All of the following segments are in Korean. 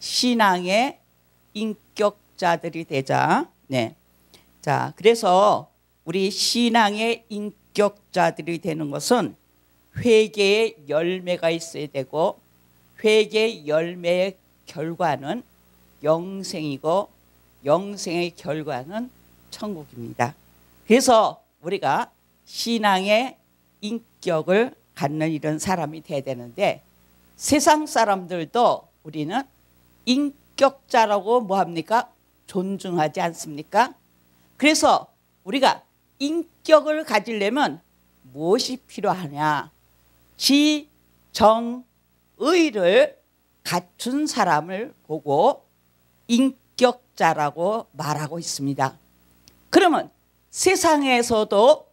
신앙의 인격자들이 되자. 네. 자, 그래서 우리 신앙의 인격자들이 되는 것은 회개의 열매가 있어야 되고, 회개의 열매의 결과는 영생이고, 영생의 결과는 천국입니다. 그래서 우리가 신앙의 인격을 갖는 이런 사람이 돼야 되는데, 세상 사람들도 우리는 인격자라고 뭐합니까? 존중하지 않습니까? 그래서 우리가 인격을 가지려면 무엇이 필요하냐? 지정의를 갖춘 사람을 보고 인격자라고 말하고 있습니다. 그러면 세상에서도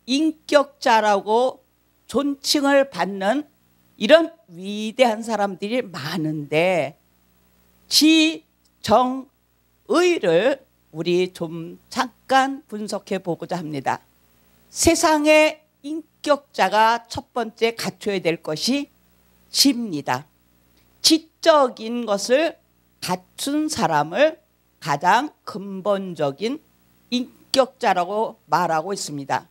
인격자라고 존칭을 받는 이런 위대한 사람들이 많은데, 지정의를 우리 좀 잠깐 분석해 보고자 합니다. 세상의 인격자가 첫 번째 갖춰야 될 것이 지입니다. 지적인 것을 갖춘 사람을 가장 근본적인 인격자라고 말하고 있습니다.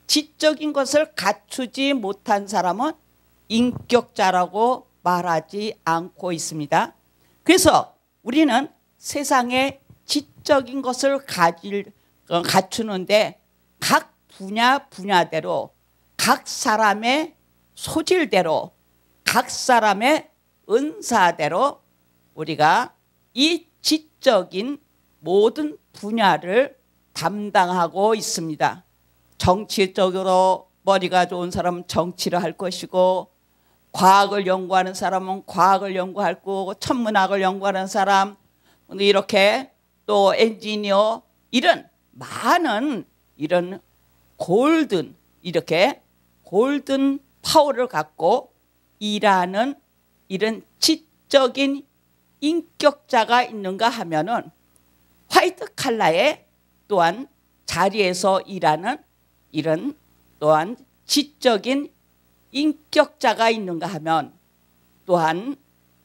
지적인 것을 갖추지 못한 사람은 인격자라고 말하지 않고 있습니다. 그래서 우리는 세상에 지적인 것을 갖추는데 각 분야대로, 각 사람의 소질대로, 각 사람의 은사대로 우리가 이 지적인 모든 분야를 담당하고 있습니다. 정치적으로 머리가 좋은 사람은 정치를 할 것이고, 과학을 연구하는 사람은 과학을 연구할 거고, 천문학을 연구하는 사람, 이렇게 또 엔지니어, 이런 많은 이런 이렇게 골든 파워를 갖고 일하는 이런 지적인 인격자가 있는가 하면은, 화이트 칼라에 또한 자리에서 일하는 이런 또한 지적인 인격자가 있는가 하면, 또한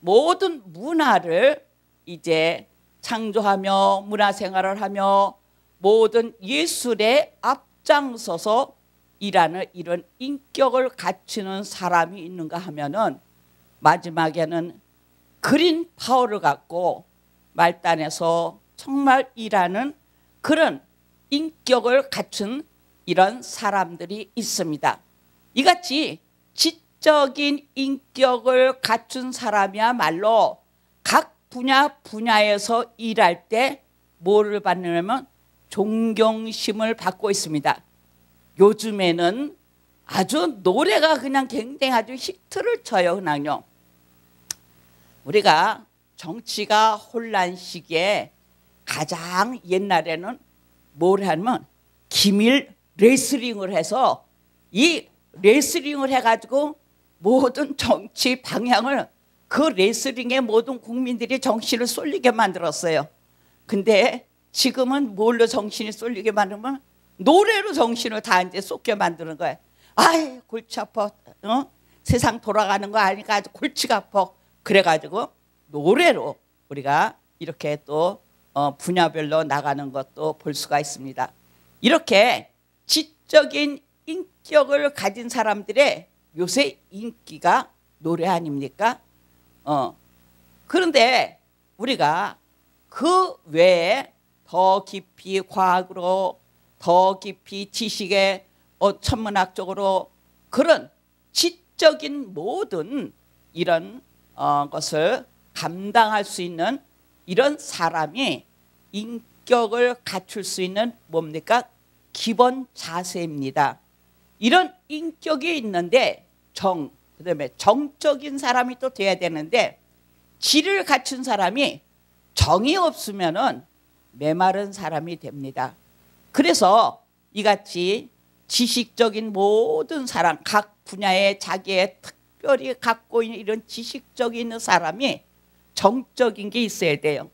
모든 문화를 이제 창조하며 문화생활을 하며 모든 예술에 앞장서서 일하는 이런 인격을 갖추는 사람이 있는가 하면은, 마지막에는 그린 파워를 갖고 말단에서 정말 일하는 그런 인격을 갖춘 이런 사람들이 있습니다. 이같이 지적인 인격을 갖춘 사람이야말로 각 분야에서 일할 때 뭐를 받느냐면 존경심을 받고 있습니다. 요즘에는 아주 노래가 그냥 굉장히 아주 히트를 쳐요. 그냥요. 우리가 정치가 혼란 시기에 가장 옛날에는 뭘 하면 기밀 레슬링을 해서, 이 레슬링을 해가지고 모든 정치 방향을 그 레슬링에 모든 국민들이 정신을 쏠리게 만들었어요. 근데 지금은 뭘로 정신이 쏠리게 만들면 노래로 정신을 다 이제 쏟게 만드는 거예요. 아이 골치 아파, 세상 돌아가는 거 아니까 아주 골치가 아파. 그래가지고 노래로 우리가 이렇게 또 분야별로 나가는 것도 볼 수가 있습니다. 이렇게 지적인 인격을 가진 사람들의 요새 인기가 노래 아닙니까? 그런데 우리가 그 외에 더 깊이 과학으로, 더 깊이 지식의 천문학적으로 그런 지적인 모든 이런 것을 감당할 수 있는 이런 사람이 인격을 갖출 수 있는 뭡니까? 기본 자세입니다. 이런 인격이 있는데 그다음에 정적인 사람이 또 돼야 되는데, 지를 갖춘 사람이 정이 없으면은 메마른 사람이 됩니다. 그래서 이같이 지식적인 모든 사람, 각 분야에 자기의 특별히 갖고 있는 이런 지식적이 있는 사람이 정적인 게 있어야 돼요.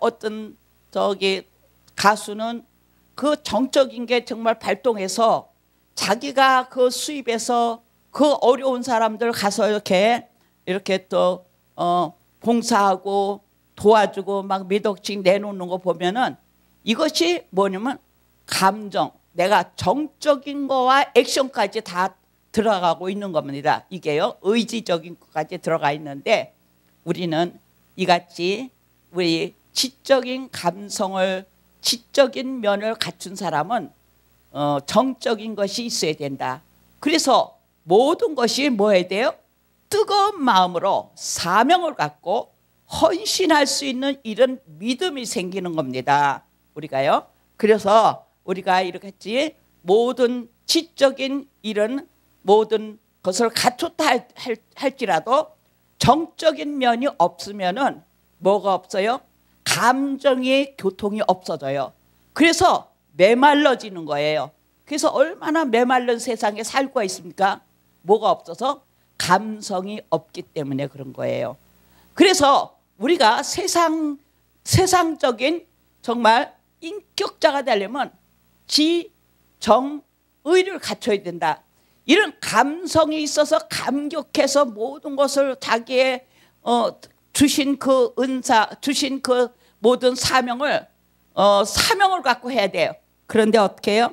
어떤 가수는 그 정적인 게 정말 발동해서 자기가 그 수입해서 그 어려운 사람들 가서 이렇게 또 봉사하고 도와주고 막 몇 억씩 내놓는 거 보면은 이것이 뭐냐면 감정, 내가 정적인 거와 액션까지 다 들어가고 있는 겁니다. 이게요, 의지적인 것까지 들어가 있는데 우리는 이같이 우리 지적인 감성을, 지적인 면을 갖춘 사람은 정적인 것이 있어야 된다. 그래서 모든 것이 뭐 해야 돼요? 뜨거운 마음으로 사명을 갖고 헌신할 수 있는 이런 믿음이 생기는 겁니다. 우리가요. 그래서 우리가 이렇게 했지, 모든 지적인 이런 모든 것을 갖췄다 할지라도 정적인 면이 없으면은 뭐가 없어요? 감정의 교통이 없어져요. 그래서 메말라지는 거예요. 그래서 얼마나 메말른 세상에 살고 있습니까? 뭐가 없어서? 감성이 없기 때문에 그런 거예요. 그래서 우리가 세상적인 정말 인격자가 되려면 지정의를 갖춰야 된다. 이런 감성이 있어서 감격해서 모든 것을 자기의 주신 그 은사, 주신 그 모든 사명을 갖고 해야 돼요. 그런데 어떻게 해요?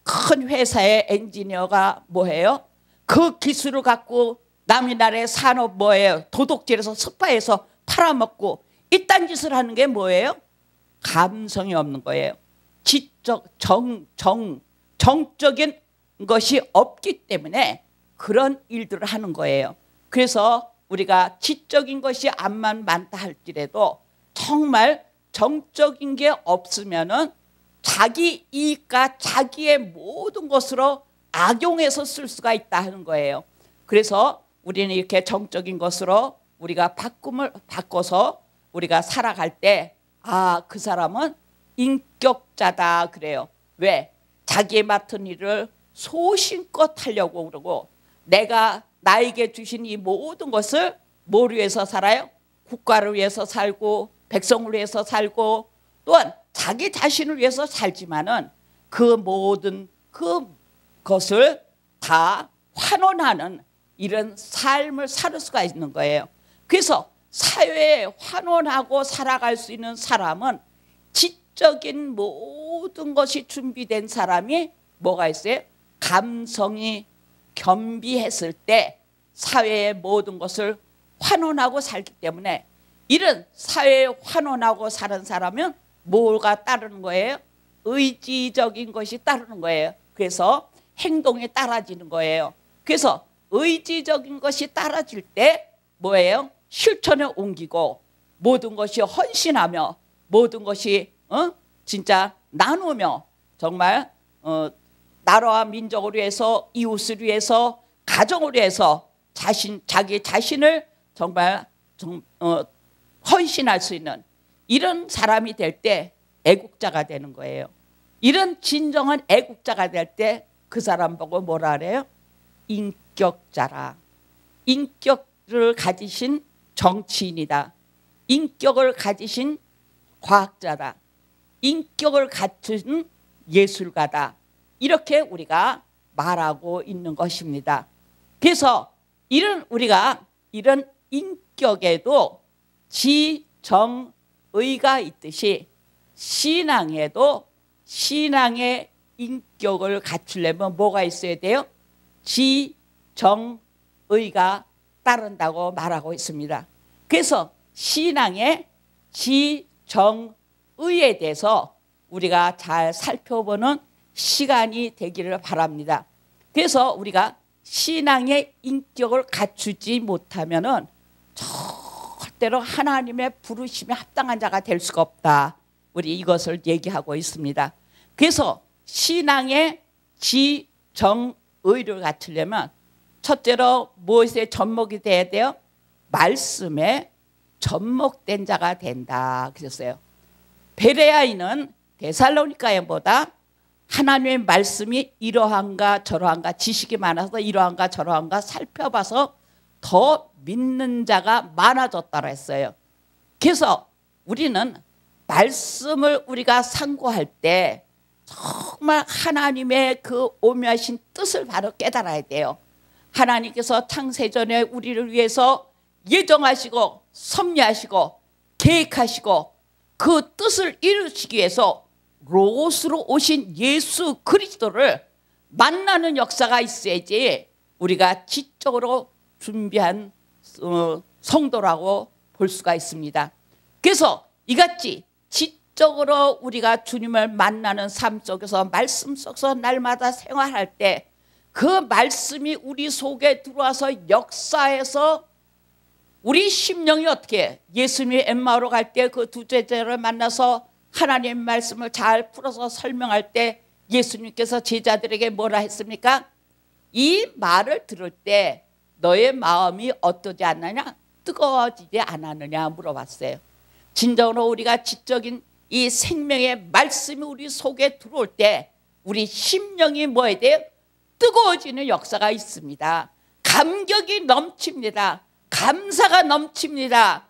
큰 회사의 엔지니어가 뭐해요? 그 기술을 갖고 남의 나라의 산업 뭐예요? 도둑질해서 스파해서 팔아먹고 이딴 짓을 하는 게 뭐예요? 감성이 없는 거예요. 정적인 것이 없기 때문에 그런 일들을 하는 거예요. 그래서 우리가 지적인 것이 암만 많다 할지라도 정말 정적인 게 없으면은 자기 이익과 자기의 모든 것으로 악용해서 쓸 수가 있다 하는 거예요. 그래서 우리는 이렇게 정적인 것으로 우리가 바꿔서 우리가 살아갈 때, 아, 그 사람은 인격자다 그래요. 왜? 자기의 맡은 일을 소신껏 하려고 그러고, 내가 나에게 주신 이 모든 것을 뭘 위해서 살아요? 국가를 위해서 살고 백성을 위해서 살고 또한 자기 자신을 위해서 살지만은 그 모든 그것을 다 환원하는 이런 삶을 살 수가 있는 거예요. 그래서 사회에 환원하고 살아갈 수 있는 사람은 지적인 모든 것이 준비된 사람이 뭐가 있어요? 감성이 겸비했을 때 사회의 모든 것을 환원하고 살기 때문에, 이런 사회에 환원하고 사는 사람은 뭐가 따르는 거예요? 의지적인 것이 따르는 거예요. 그래서 행동이 따라지는 거예요. 그래서 의지적인 것이 따라질 때 뭐예요? 실천에 옮기고 모든 것이 헌신하며 모든 것이 진짜 나누며 정말 나라와 민족을 위해서, 이웃을 위해서, 가정을 위해서 자기 자신을 정말 헌신할 수 있는 이런 사람이 될 때 애국자가 되는 거예요. 이런 진정한 애국자가 될 때 그 사람 보고 뭐라 그래요? 인격자라. 인격을 가지신 정치인이다. 인격을 가지신 과학자다. 인격을 갖춘 예술가다. 이렇게 우리가 말하고 있는 것입니다. 그래서 우리가 이런 인격에도 지정의가 있듯이 신앙에도 신앙의 인격을 갖추려면 뭐가 있어야 돼요? 지정의가 따른다고 말하고 있습니다. 그래서 신앙의 지정의에 대해서 우리가 잘 살펴보는 시간이 되기를 바랍니다. 그래서 우리가 신앙의 인격을 갖추지 못하면은 절대로 하나님의 부르심에 합당한 자가 될 수가 없다. 우리 이것을 얘기하고 있습니다. 그래서 신앙의 지정의를 갖추려면 첫째로 무엇에 접목이 돼야 돼요? 말씀에 접목된 자가 된다 그랬어요. 베레아인은 데살로니가인보다 하나님의 말씀이 이러한가 저러한가, 지식이 많아서 이러한가 저러한가 살펴봐서 더 믿는 자가 많아졌다고 했어요. 그래서 우리는 말씀을 우리가 상고할 때 정말 하나님의 그 오묘하신 뜻을 바로 깨달아야 돼요. 하나님께서 창세전에 우리를 위해서 예정하시고 섭리하시고 계획하시고 그 뜻을 이루시기 위해서 로고스로 오신 예수 그리스도를 만나는 역사가 있어야지 우리가 지적으로 준비한 성도라고 볼 수가 있습니다. 그래서 이같이 지적으로 우리가 주님을 만나는 삶 속에서 말씀 속에서 날마다 생활할 때 그 말씀이 우리 속에 들어와서 역사해서 우리 심령이 어떻게 예수님이 엠마오로 갈 때 그 두 제자를 만나서 하나님의 말씀을 잘 풀어서 설명할 때 예수님께서 제자들에게 뭐라 했습니까? 이 말을 들을 때 너의 마음이 어떠지 않느냐? 뜨거워지지 않았느냐 물어봤어요. 진정으로 우리가 지적인 이 생명의 말씀이 우리 속에 들어올 때 우리 심령이 뭐에 대해 뜨거워지는 역사가 있습니다. 감격이 넘칩니다. 감사가 넘칩니다.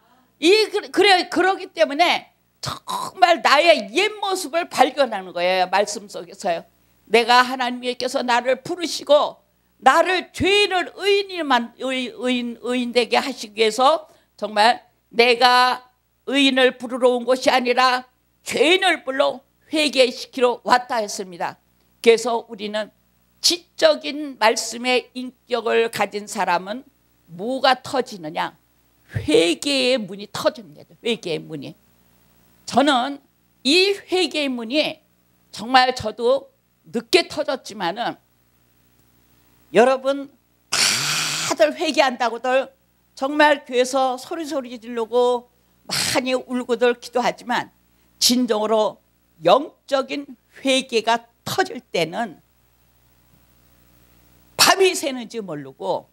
그러기 때문에 정말 나의 옛 모습을 발견하는 거예요. 말씀 속에서요. 내가 하나님께서 나를 부르시고 나를 죄인을 의인 되게 하시기 위해서 정말 내가 의인을 부르러 온 것이 아니라 죄인을 불러 회개시키러 왔다 했습니다. 그래서 우리는 지적인 말씀의 인격을 가진 사람은 뭐가 터지느냐? 회개의 문이 터집니다. 회개의 문이. 저는 이 회개의 문이 정말 저도 늦게 터졌지만은 여러분 다들 회개한다고들 정말 교회에서 소리 지르고 많이 울고들 기도하지만 진정으로 영적인 회개가 터질 때는 밤이 새는지 모르고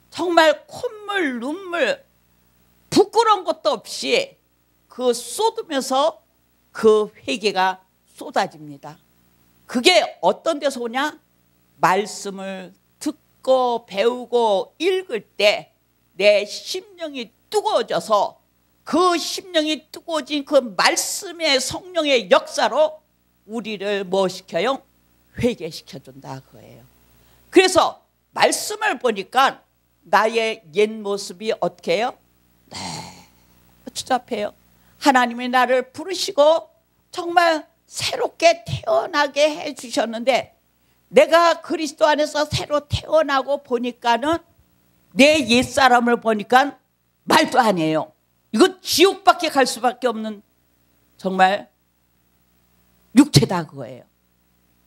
정말 콧물 눈물 부끄러운 것도 없이 그 쏟으면서 그 회개가 쏟아집니다. 그게 어떤 데서 오냐? 말씀을 듣고 배우고 읽을 때 내 심령이 뜨거워져서 그 심령이 뜨거워진 그 말씀의 성령의 역사로 우리를 뭐 시켜요? 회개시켜준다 그거예요. 그래서 말씀을 보니까 나의 옛 모습이 어떻게 해요? 네, 추잡해요. 하나님이 나를 부르시고 정말 새롭게 태어나게 해주셨는데 내가 그리스도 안에서 새로 태어나고 보니까는 내 옛사람을 보니까 말도 안 해요. 이거 지옥밖에 갈 수밖에 없는 정말 육체다 그거예요.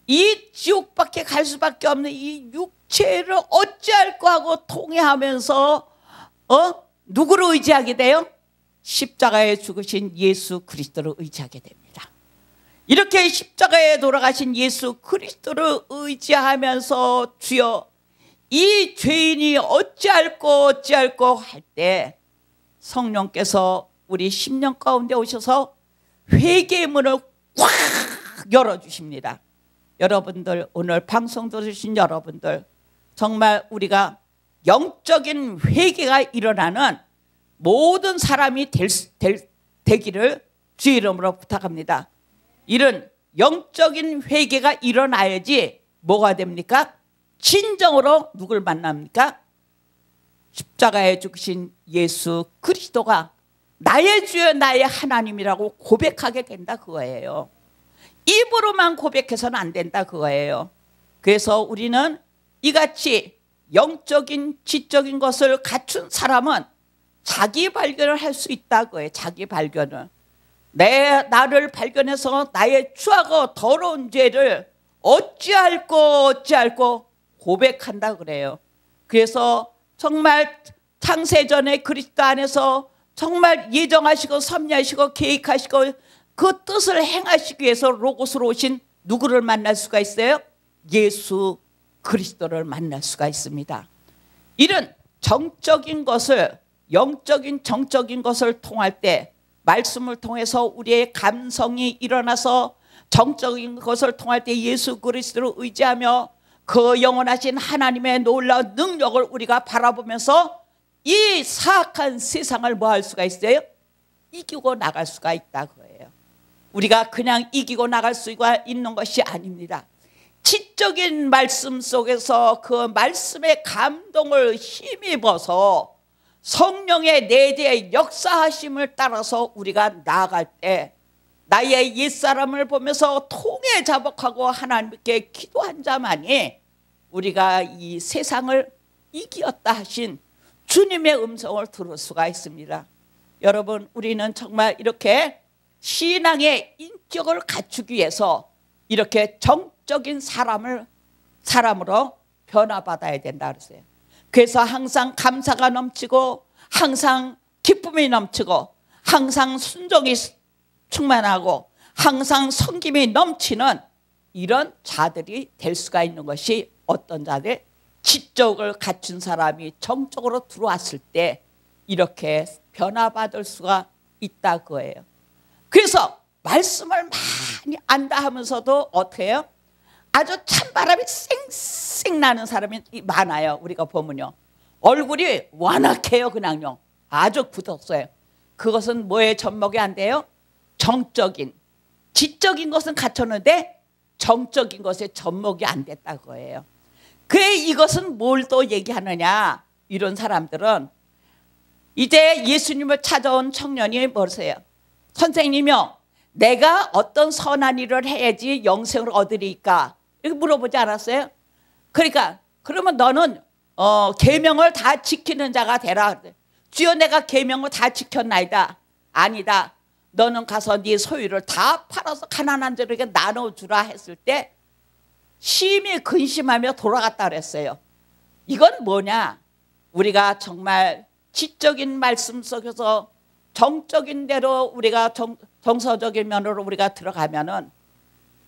이 지옥밖에 갈 수밖에 없는 이 육체를 어찌할까 하고 통회하면서 누구를 의지하게 돼요? 십자가에 죽으신 예수 그리스도를 의지하게 됩니다. 이렇게 십자가에 돌아가신 예수 그리스도를 의지하면서 주여 이 죄인이 어찌할꼬 할 때 성령께서 우리 심령 가운데 오셔서 회개의 문을 꽉 열어주십니다. 여러분들 오늘 방송 들으신 여러분들 정말 우리가 영적인 회개가 일어나는 모든 사람이 되기를 주의 이름으로 부탁합니다. 이런 영적인 회개가 일어나야지 뭐가 됩니까? 진정으로 누굴 만납니까? 십자가에 죽으신 예수 그리스도가 나의 주여 나의 하나님이라고 고백하게 된다 그거예요. 입으로만 고백해서는 안 된다 그거예요. 그래서 우리는 이같이 영적인 지적인 것을 갖춘 사람은 자기 발견을 할 수 있다 그거예요. 자기 발견을. 나를 발견해서 나의 추하고 더러운 죄를 어찌할꼬 고백한다 그래요. 그래서 정말 창세전에 그리스도 안에서 정말 예정하시고 섭리하시고 계획하시고 그 뜻을 행하시기 위해서 로고스로 오신 누구를 만날 수가 있어요? 예수 그리스도를 만날 수가 있습니다. 이런 정적인 것을 영적인 정적인 것을 통할 때 말씀을 통해서 우리의 감성이 일어나서 정적인 것을 통할 때 예수 그리스도를 의지하며 그 영원하신 하나님의 놀라운 능력을 우리가 바라보면서 이 사악한 세상을 뭐 할 수가 있어요? 이기고 나갈 수가 있다 그거예요. 우리가 그냥 이기고 나갈 수가 있는 것이 아닙니다. 지적인 말씀 속에서 그 말씀의 감동을 힘입어서 성령의 내재의 역사하심을 따라서 우리가 나아갈 때 나의 옛사람을 보면서 통해 자복하고 하나님께 기도한 자만이 우리가 이 세상을 이기었다 하신 주님의 음성을 들을 수가 있습니다. 여러분, 우리는 정말 이렇게 신앙의 인격을 갖추기 위해서 이렇게 정적인 사람으로 변화받아야 된다 그랬어요. 그래서 항상 감사가 넘치고 항상 기쁨이 넘치고 항상 순종이 충만하고 항상 섬김이 넘치는 이런 자들이 될 수가 있는 것이 어떤 자들? 지적을 갖춘 사람이 정적으로 들어왔을 때 이렇게 변화받을 수가 있다 그거예요. 그래서 말씀을 많이 안다 하면서도 어떻게 해요? 아주 찬바람이 쌩쌩 나는 사람이 많아요. 우리가 보면요, 얼굴이 완악해요. 그냥요, 아주 굳었어요. 그것은 뭐에 접목이 안 돼요? 정적인, 지적인 것은 갖췄는데 정적인 것에 접목이 안 됐다 그거예요. 그래, 이것은 뭘 또 얘기하느냐? 이런 사람들은 이제 예수님을 찾아온 청년이 뭐세요? 선생님이요, 내가 어떤 선한 일을 해야지 영생을 얻으리까? 이렇게 물어보지 않았어요? 그러니까 그러면 너는 계명을 다 지키는 자가 되라. 주여, 내가 계명을 다 지켰나이다. 아니다. 너는 가서 네 소유를 다 팔아서 가난한 자들에게 나눠주라 했을 때 심히 근심하며 돌아갔다 그랬어요. 이건 뭐냐? 우리가 정말 지적인 말씀 속에서 정적인 대로 우리가 정서적인 면으로 우리가 들어가면은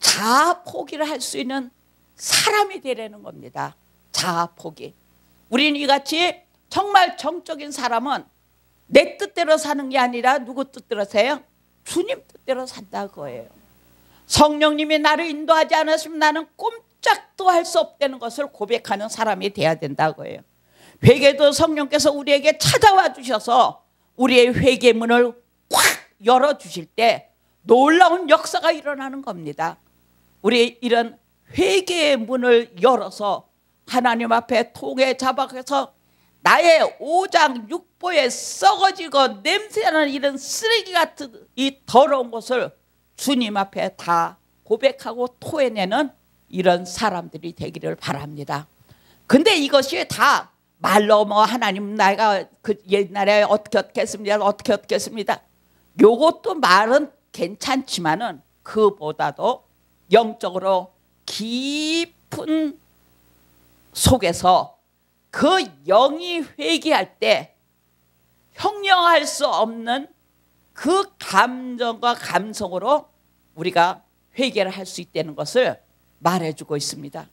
자아 포기를 할 수 있는 사람이 되려는 겁니다. 자아 포기. 우리는 이같이 정말 정적인 사람은 내 뜻대로 사는 게 아니라 누구 뜻대로 사요? 주님 뜻대로 산다 그거예요. 성령님이 나를 인도하지 않으시면 나는 꼼짝도 할 수 없다는 것을 고백하는 사람이 돼야 된다 그거예요. 회개도 성령께서 우리에게 찾아와 주셔서 우리의 회개 문을 확 열어주실 때 놀라운 역사가 일어나는 겁니다. 우리 이런 회개의 문을 열어서 하나님 앞에 통에 자박해서 나의 오장 육보에 썩어지고 냄새나는 이런 쓰레기 같은 이 더러운 것을 주님 앞에 다 고백하고 토해내는 이런 사람들이 되기를 바랍니다. 근데 이것이 다 말로 뭐 하나님 내가 그 옛날에 어떻게 했습니다. 요것도 말은 괜찮지만은 그보다도 영적으로 깊은 속에서 그 영이 회개할 때 형용할 수 없는 그 감정과 감성으로 우리가 회개를 할 수 있다는 것을 말해주고 있습니다.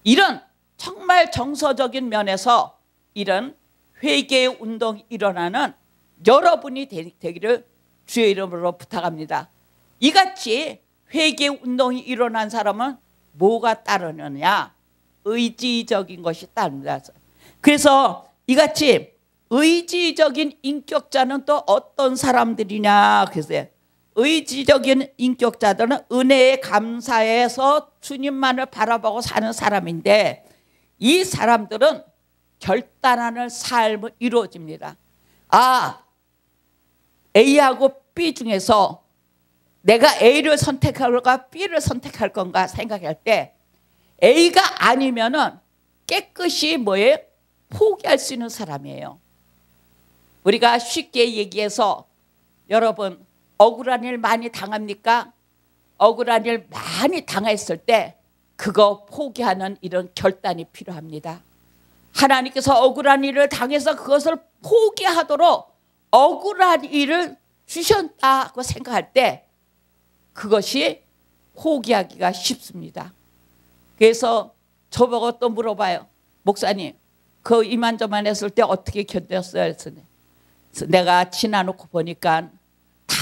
이런 정말 정서적인 면에서 이런 회개의 운동이 일어나는 여러분이 되기를 주의 이름으로 부탁합니다. 이같이 회개 운동이 일어난 사람은 뭐가 따르느냐? 의지적인 것이 따릅니다. 그래서 이같이 의지적인 인격자는 또 어떤 사람들이냐? 그래서 의지적인 인격자들은 은혜에 감사해서 주님만을 바라보고 사는 사람인데 이 사람들은 결단하는 삶을 이루어집니다. 아, A하고 B 중에서 내가 A를 선택할까 B를 선택할 건가 생각할 때 A가 아니면은 깨끗이 뭐예요? 포기할 수 있는 사람이에요. 우리가 쉽게 얘기해서 여러분 억울한 일 많이 당합니까? 억울한 일 많이 당했을 때 그거 포기하는 이런 결단이 필요합니다. 하나님께서 억울한 일을 당해서 그것을 포기하도록 억울한 일을 주셨다고 생각할 때 그것이 포기하기가 쉽습니다. 그래서 저보고 또 물어봐요. 목사님, 그 이만저만 했을 때 어떻게 견뎠어요? 그래서 내가 지나놓고 보니까 다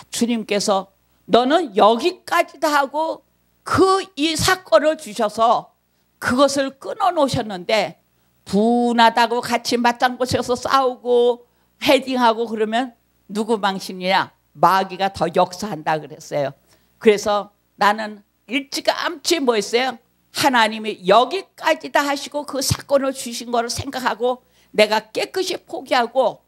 주님께서 너는 여기까지다 하고 그 이 사건을 주셔서 그것을 끊어놓으셨는데 분하다고 같이 맞장구쳐서 싸우고 헤딩하고 그러면 누구 망신이냐? 마귀가 더 역사한다 그랬어요. 그래서 나는 일찌감치 뭐 했어요? 하나님이 여기까지다 하시고 그 사건을 주신 거를 생각하고 내가 깨끗이 포기하고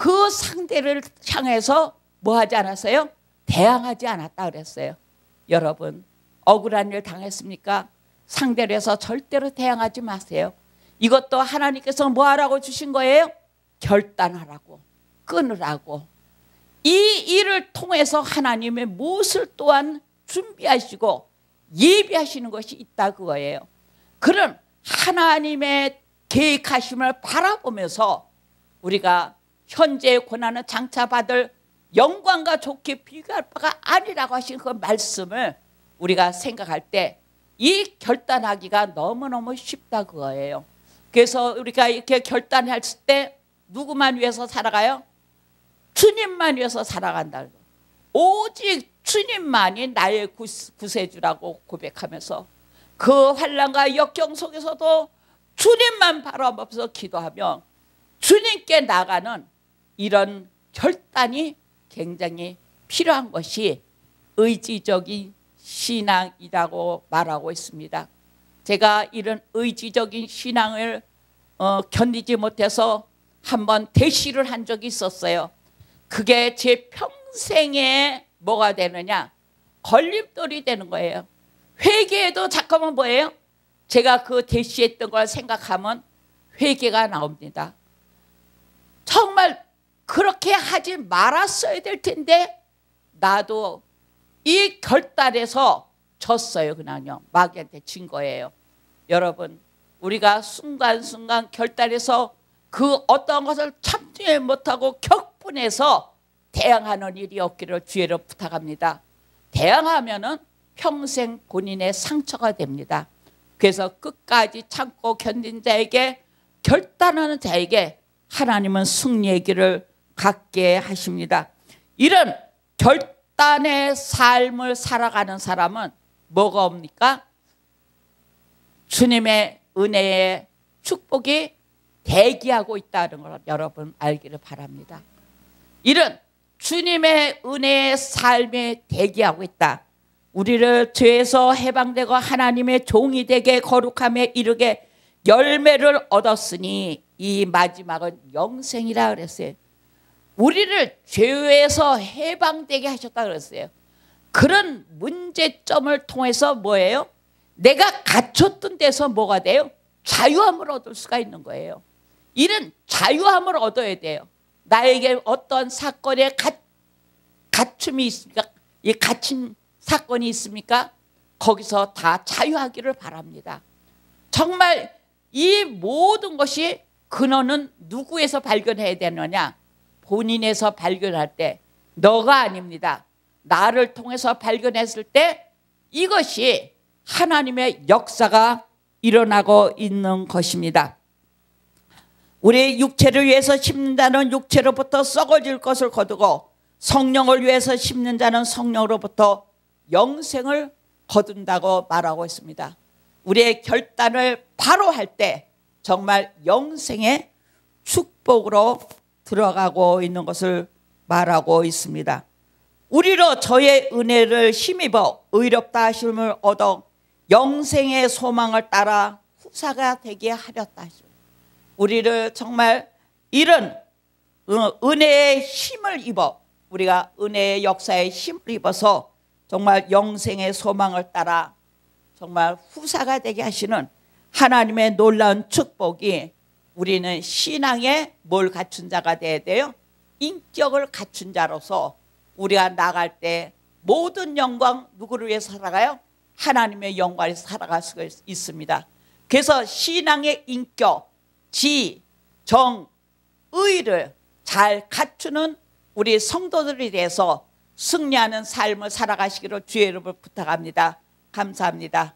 그 상대를 향해서 뭐 하지 않았어요? 대항하지 않았다 그랬어요. 여러분, 억울한 일 당했습니까? 상대를 해서 절대로 대항하지 마세요. 이것도 하나님께서 뭐 하라고 주신 거예요? 결단하라고, 끊으라고. 이 일을 통해서 하나님의 무엇을 또한 준비하시고 예비하시는 것이 있다 그거예요. 그런 하나님의 계획하심을 바라보면서 우리가 현재의 고난은 장차 받을 영광과 좋게 비교할 바가 아니라고 하신 그 말씀을 우리가 생각할 때 이 결단하기가 너무너무 쉽다 그거예요. 그래서 우리가 이렇게 결단했을 때 누구만 위해서 살아가요? 주님만 위해서 살아간다. 오직 주님만이 나의 구세주라고 고백하면서 그 환난과 역경 속에서도 주님만 바라보면서 기도하며 주님께 나가는 이런 결단이 굉장히 필요한 것이 의지적인 신앙이라고 말하고 있습니다. 제가 이런 의지적인 신앙을 견디지 못해서 한번 대시를 한 적이 있었어요. 그게 제 평생에 뭐가 되느냐? 걸림돌이 되는 거예요. 회개에도 잠깐만 뭐예요? 제가 그 대시했던 걸 생각하면 회개가 나옵니다. 정말 그렇게 하지 말았어야 될 텐데 나도 이 결단에서 졌어요. 그냥요. 마귀한테 진 거예요. 여러분, 우리가 순간순간 결단해서 그 어떤 것을 참지 못하고 격분해서 대항하는 일이 없기를 주의로 부탁합니다. 대항하면은 평생 본인의 상처가 됩니다. 그래서 끝까지 참고 견딘 자에게, 결단하는 자에게 하나님은 승리의 길을 갖게 하십니다. 이런 결단의 삶을 살아가는 사람은 뭐가 옵니까? 주님의 은혜의 축복이 대기하고 있다는 걸 여러분 알기를 바랍니다. 이런 주님의 은혜의 삶에 대기하고 있다. 우리를 죄에서 해방되고 하나님의 종이 되게 거룩함에 이르게 열매를 얻었으니 이 마지막은 영생이라 그랬어요. 우리를 죄에서 해방되게 하셨다 그랬어요. 그런 문제점을 통해서 뭐예요? 내가 갇혔던 데서 뭐가 돼요? 자유함을 얻을 수가 있는 거예요. 이런 자유함을 얻어야 돼요. 나에게 어떤 사건에 갇힘이 있습니까? 이 갇힌 사건이 있습니까? 거기서 다 자유하기를 바랍니다. 정말 이 모든 것이 근원은 누구에서 발견해야 되느냐? 본인에서 발견할 때 너가 아닙니다. 나를 통해서 발견했을 때 이것이 하나님의 역사가 일어나고 있는 것입니다. 우리 육체를 위해서 심는 자는 육체로부터 썩어질 것을 거두고 성령을 위해서 심는 자는 성령으로부터 영생을 거둔다고 말하고 있습니다. 우리의 결단을 바로 할 때 정말 영생의 축복으로 들어가고 있는 것을 말하고 있습니다. 우리로 저의 은혜를 힘입어 의롭다 하심을 얻어 영생의 소망을 따라 후사가 되게 하렸다. 우리를 정말 이런 은혜의 힘을 입어, 우리가 은혜의 역사에 힘을 입어서 정말 영생의 소망을 따라 정말 후사가 되게 하시는 하나님의 놀라운 축복이, 우리는 신앙에 뭘 갖춘 자가 돼야 돼요? 인격을 갖춘 자로서 우리가 나갈 때 모든 영광 누구를 위해서 살아가요? 하나님의 영광에서 살아갈 수 있습니다. 그래서 신앙의 인격, 지, 정, 의를 잘 갖추는 우리 성도들에 대해서 승리하는 삶을 살아가시기로 주의 이름을 부탁합니다. 감사합니다.